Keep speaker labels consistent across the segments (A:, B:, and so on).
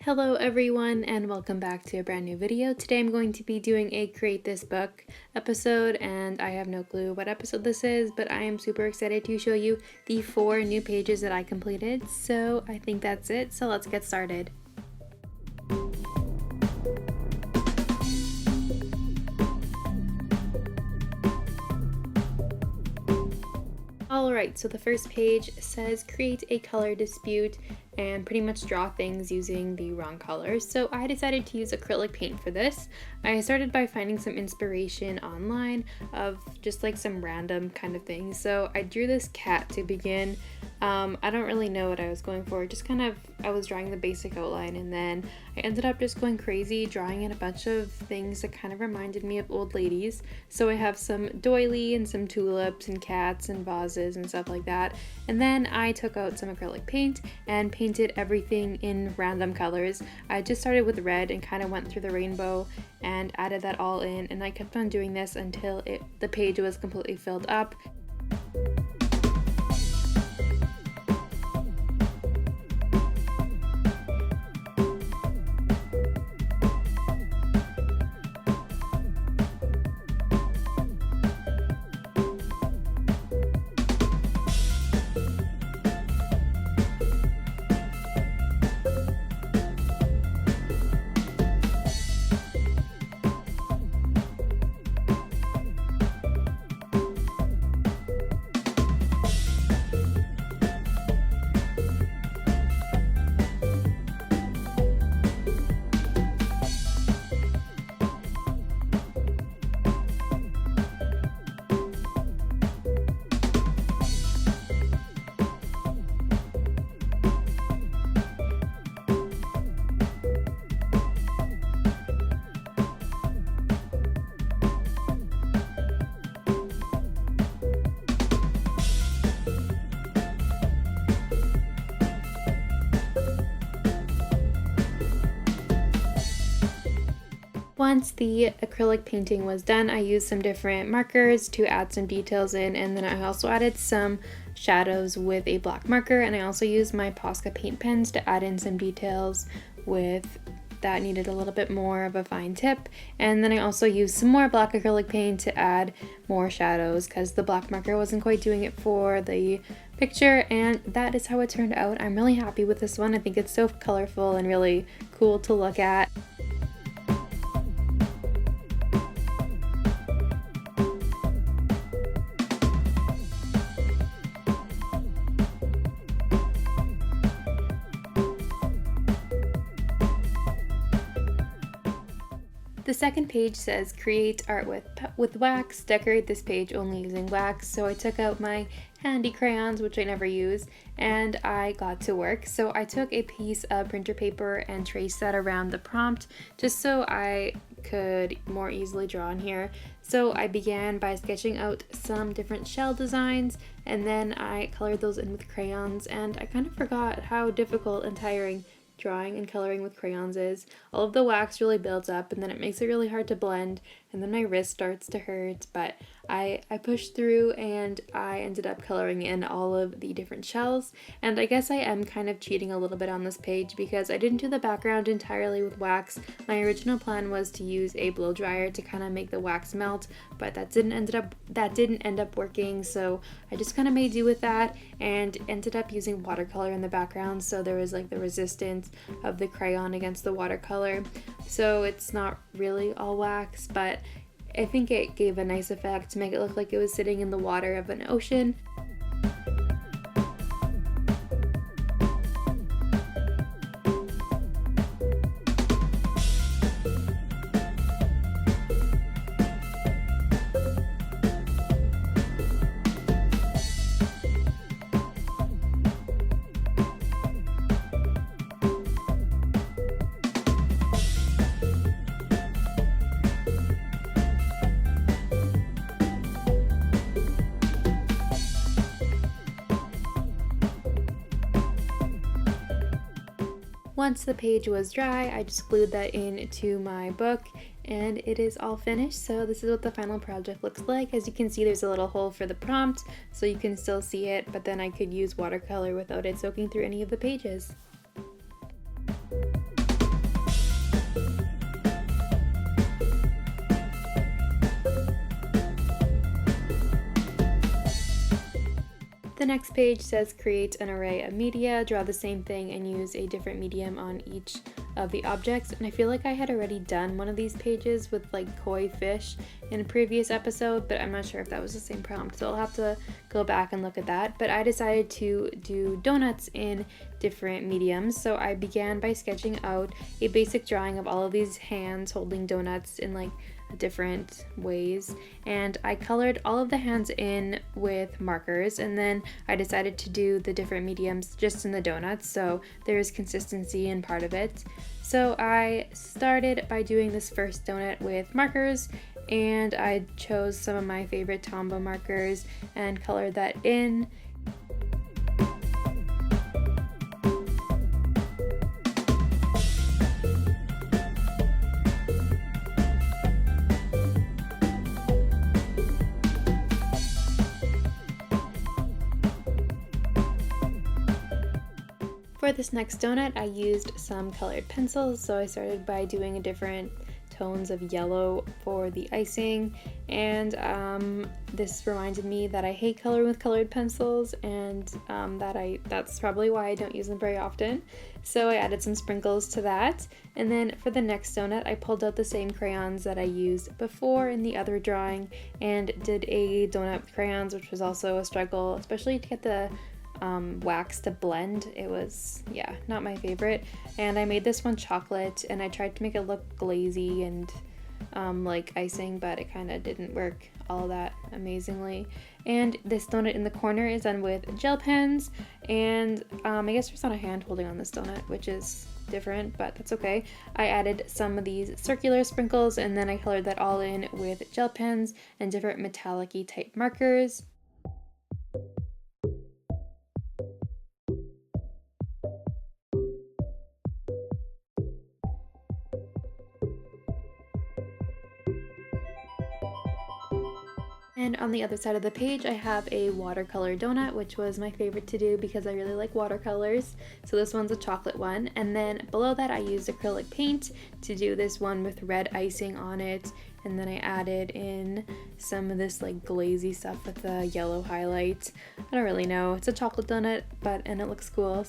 A: Hello everyone and welcome back to a brand new video. Today I'm going to be doing a Create This Book episode and I have no clue what episode this is, but I am super excited to show you the 4 new pages that I completed. So I think that's it, so let's get started. Alright, so the first page says create a color dispute and pretty much draw things using the wrong colors. So I decided to use acrylic paint for this. I started by finding some inspiration online of just like some random kind of things. So I drew this cat to begin. I don't really know what I was going for, just kind of, I was drawing the basic outline and then I ended up just going crazy drawing in a bunch of things that kind of reminded me of old ladies. So I have some doily and some tulips and cats and vases and stuff like that. And then I took out some acrylic paint and painted everything in random colors. I just started with red and kind of went through the rainbow and added that all in, and I kept on doing this until the page was completely filled up. Once the acrylic painting was done, I used some different markers to add some details in, and then I also added some shadows with a black marker, and I also used my Posca paint pens to add in some details with that needed a little bit more of a fine tip. And then I also used some more black acrylic paint to add more shadows because the black marker wasn't quite doing it for the picture, and that is how it turned out. I'm really happy with this one. I think it's so colorful and really cool to look at. The second page says create art with wax, decorate this page only using wax. So I took out my handy crayons, which I never use, and I got to work. So I took a piece of printer paper and traced that around the prompt just so I could more easily draw in here. So I began by sketching out some different shell designs, and then I colored those in with crayons, and I kind of forgot how difficult and tiring drawing and coloring with crayons is. All of the wax really builds up and then it makes it really hard to blend, and then my wrist starts to hurt, but I pushed through and I ended up coloring in all of the different shells. And I guess I am kind of cheating a little bit on this page because I didn't do the background entirely with wax. My original plan was to use a blow dryer to kind of make the wax melt, but that didn't end up working, so I just kind of made do with that and ended up using watercolor in the background, so there was like the resistance of the crayon against the watercolor. So it's not really all wax, but I think it gave a nice effect to make it look like it was sitting in the water of an ocean. Once the page was dry, I just glued that into my book and it is all finished. So this is what the final project looks like. As you can see, there's a little hole for the prompt, so you can still see it, but then I could use watercolor without it soaking through any of the pages. The next page says create an array of media, draw the same thing and use a different medium on each of the objects. And I feel like I had already done one of these pages with like koi fish in a previous episode, but I'm not sure if that was the same prompt, so I'll have to go back and look at that. But I decided to do donuts in different mediums, so I began by sketching out a basic drawing of all of these hands holding donuts in like different ways, and I colored all of the hands in with markers, and then I decided to do the different mediums just in the donuts so there's consistency in part of it. So I started by doing this first donut with markers, and I chose some of my favorite Tombow markers and colored that in. For this next donut, I used some colored pencils, so I started by doing different tones of yellow for the icing, and this reminded me that I hate coloring with colored pencils, and that's probably why I don't use them very often. So I added some sprinkles to that, and then for the next donut, I pulled out the same crayons that I used before in the other drawing and did a donut with crayons, which was also a struggle, especially to get the wax to blend. It was, yeah, not my favorite. And I made this one chocolate, and I tried to make it look glazy and like icing, but it kind of didn't work all that amazingly. And this donut in the corner is done with gel pens, and I guess there's not a hand holding on this donut, which is different, but that's okay. I added some of these circular sprinkles, and then I colored that all in with gel pens and different metallic-y type markers. And on the other side of the page, I have a watercolor donut, which was my favorite to do because I really like watercolors. So this one's a chocolate one. And then below that, I used acrylic paint to do this one with red icing on it. And then I added in some of this like glazy stuff with the yellow highlight. I don't really know. It's a chocolate donut, and it looks cool.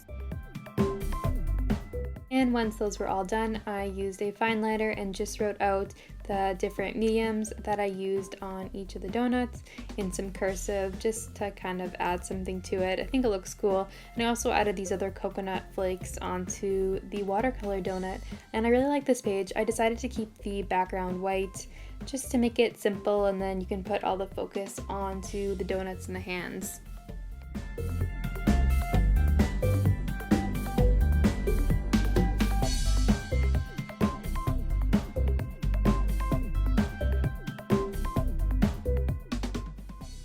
A: And once those were all done, I used a fine liner and just wrote out the different mediums that I used on each of the donuts in some cursive, just to kind of add something to it. I think it looks cool. And I also added these other coconut flakes onto the watercolor donut. And I really like this page. I decided to keep the background white just to make it simple, and then you can put all the focus onto the donuts and the hands.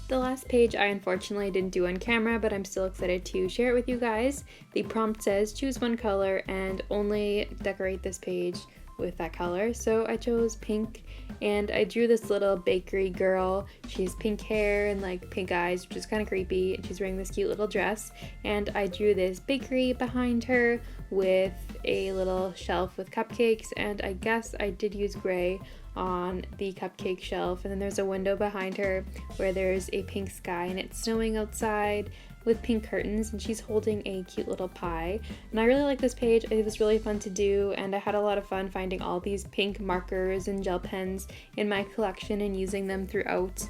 A: The last page I unfortunately didn't do on camera, but I'm still excited to share it with you guys. The prompt says choose one color and only decorate this page with that color. So I chose pink, and I drew this little bakery girl. She has pink hair and like pink eyes, which is kind of creepy, and she's wearing this cute little dress. And I drew this bakery behind her with a little shelf with cupcakes, and I guess I did use gray on the cupcake shelf. And then there's a window behind her where there's a pink sky, and it's snowing outside with pink curtains, and she's holding a cute little pie. And I really like this page. It was really fun to do, and I had a lot of fun finding all these pink markers and gel pens in my collection and using them throughout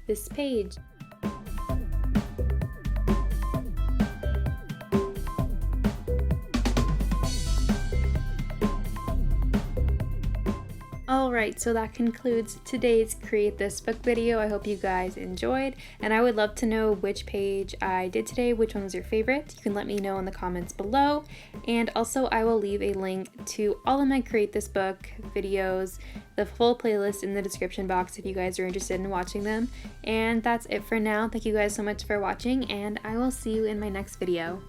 A: this page. Alright, so that concludes today's Create This Book video. I hope you guys enjoyed, and I would love to know which page I did today, which one was your favorite. You can let me know in the comments below, and also I will leave a link to all of my Create This Book videos, the full playlist in the description box if you guys are interested in watching them. And that's it for now. Thank you guys so much for watching, and I will see you in my next video.